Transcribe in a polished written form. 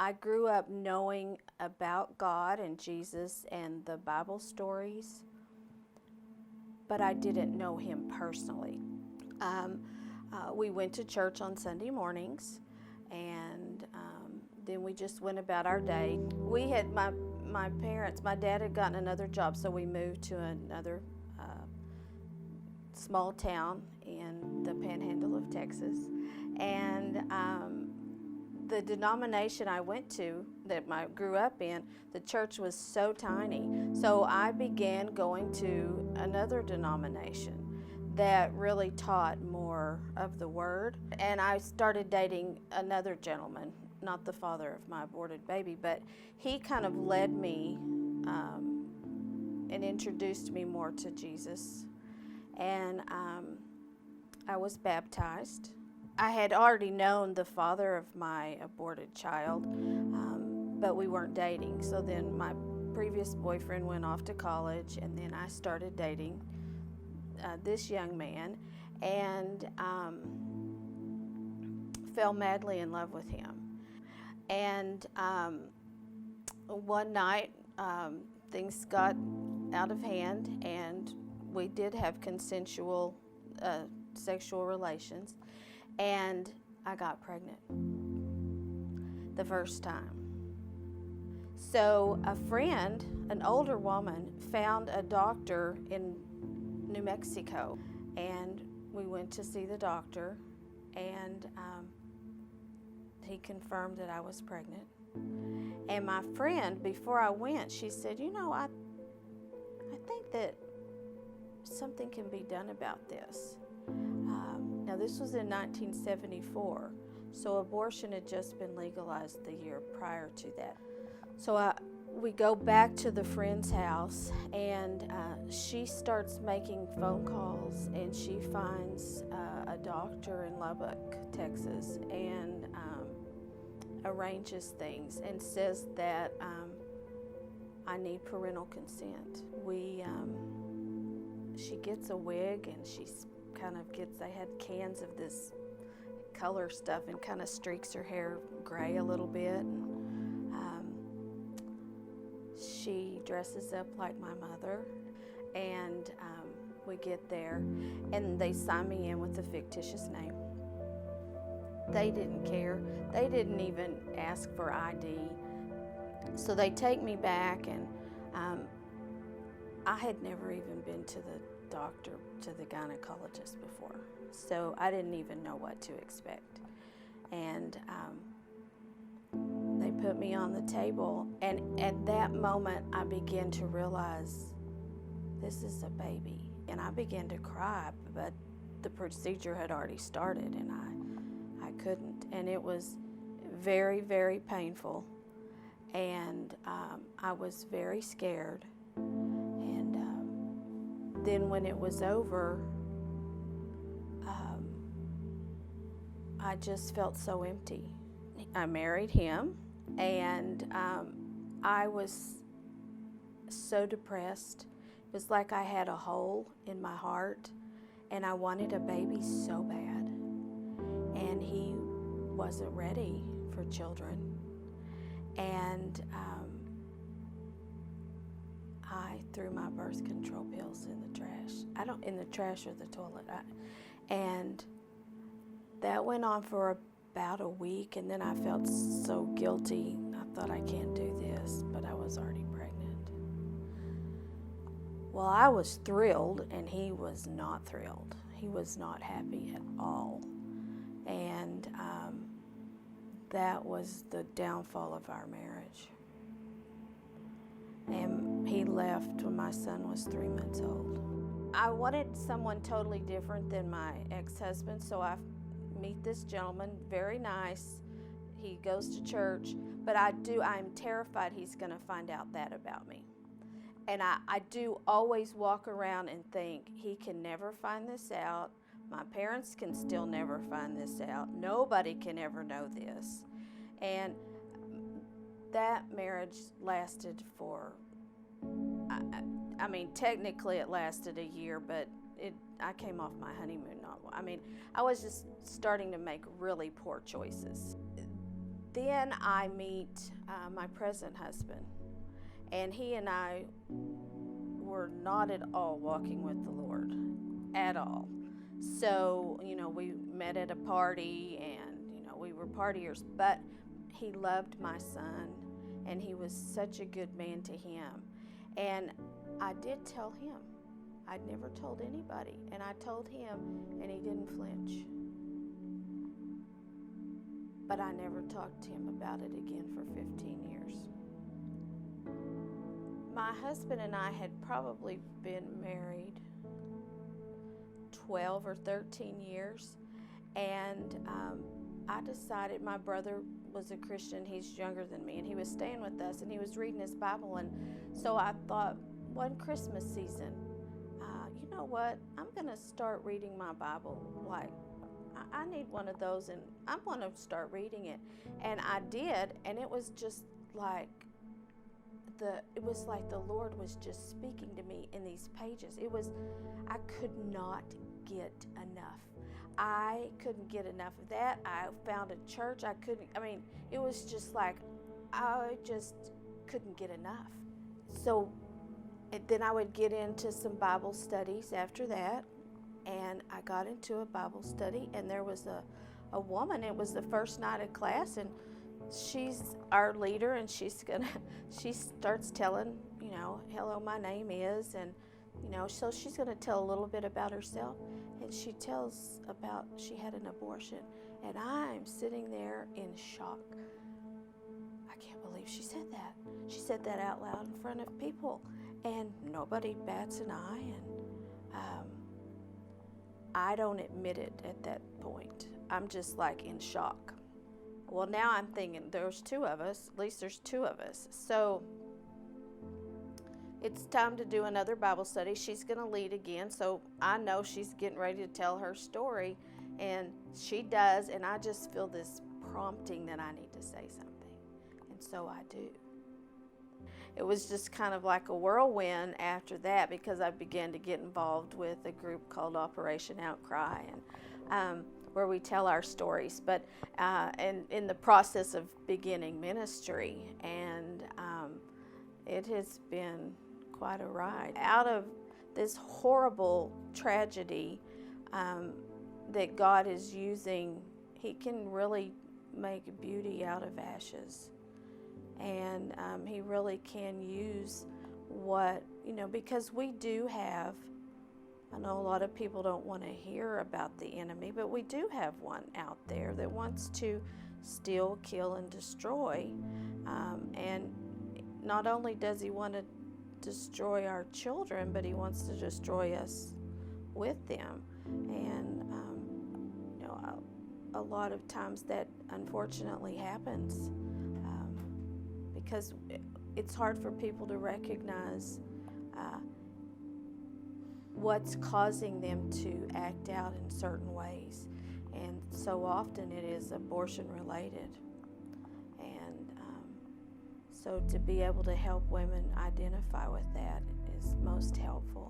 I grew up knowing about God and Jesus and the Bible stories, but I didn't know him personally. We went to church on Sunday mornings, and then we just went about our day. We had my parents, my dad had gotten another job, so we moved to another small town in the panhandle of Texas. And the denomination I went to, that I grew up in, the church was so tiny. So I began going to another denomination that really taught more of the Word. And I started dating another gentleman, not the father of my aborted baby, but he kind of led me and introduced me more to Jesus. And I was baptized. I had already known the father of my aborted child, but we weren't dating. So then my previous boyfriend went off to college, and then I started dating this young man, and fell madly in love with him. And one night, things got out of hand, and we did have consensual sexual relations, and I got pregnant the first time. So a friend, an older woman, found a doctor in New Mexico, and we went to see the doctor, and he confirmed that I was pregnant. And my friend, before I went, she said, I think that something can be done about this. Now, this was in 1974, so abortion had just been legalized the year prior to that. So we go back to the friend's house, and she starts making phone calls, and she finds a doctor in Lubbock, Texas, and arranges things and says that I need parental consent. She gets a wig, and they had cans of this color stuff, and kind of streaks her hair gray a little bit. And, she dresses up like my mother, and we get there, and they sign me in with a fictitious name. They didn't care. They didn't even ask for ID. So they take me back, and I had never even been to the doctor, to the gynecologist before, so I didn't even know what to expect. And they put me on the table, and at that moment I began to realize this is a baby. And I began to cry, but the procedure had already started, and I couldn't. And it was very, very painful, and I was very scared. And then when it was over, I just felt so empty. I married him, and I was so depressed. It was like I had a hole in my heart, and I wanted a baby so bad. And he wasn't ready for children. And I threw my birth control pills in the trash. In the trash or the toilet. And that went on for about a week, and then I felt so guilty. I thought, I can't do this, but I was already pregnant. Well, I was thrilled, and he was not thrilled. He was not happy at all. And that was the downfall of our marriage. And he left when my son was 3 months old. I wanted someone totally different than my ex-husband, so I meet this gentleman, very nice. He goes to church, but I'm terrified he's going to find out that about me. And I do always walk around and think, he can never find this out. My parents can still never find this out. Nobody can ever know this. And that marriage lasted for, technically it lasted a year, but I came off my honeymoon I was just starting to make really poor choices. Then I meet my present husband, and he and I were not at all walking with the Lord, at all. So, we met at a party, and, we were partiers, but he loved my son, and he was such a good man to him. And I did tell him. I'd never told anybody, and I told him, and he didn't flinch. But I never talked to him about it again for 15 years. My husband and I had probably been married 12 or 13 years, and I decided, my brother was a Christian, he's younger than me, and he was staying with us, and he was reading his Bible, and so I thought, one Christmas season, you know what, I'm going to start reading my Bible. Like, I need one of those, and I'm going to start reading it. And I did, and it was just like the Lord was just speaking to me in these pages. I could not get enough. I couldn't get enough of that. I found a church. It was just like, I just couldn't get enough. So then I would get into some Bible studies after that. And I got into a Bible study, and there was a woman. It was the first night of class, and she's our leader, and she starts telling, hello, my name is, and, so she's going to tell a little bit about herself, and she tells about she had an abortion, and I'm sitting there in shock. I can't believe she said that. She said that out loud in front of people, and nobody bats an eye, and I don't admit it at that point. I'm just like in shock. Well, now I'm thinking there's two of us, at least there's two of us. So it's time to do another Bible study. She's going to lead again, so I know she's getting ready to tell her story, and she does, and I just feel this prompting that I need to say something, and so I do. It was just kind of like a whirlwind after that, because I began to get involved with a group called Operation Outcry, and where we tell our stories, but and in the process of beginning ministry, and it has been quite a ride. Out of this horrible tragedy that God is using, He can really make beauty out of ashes. And He really can use because we do have, I know a lot of people don't want to hear about the enemy, but we do have one out there that wants to steal, kill, and destroy. And not only does he want to destroy our children, but he wants to destroy us with them. And a lot of times that unfortunately happens. Because it's hard for people to recognize what's causing them to act out in certain ways. And so often it is abortion related. And so to be able to help women identify with that is most helpful.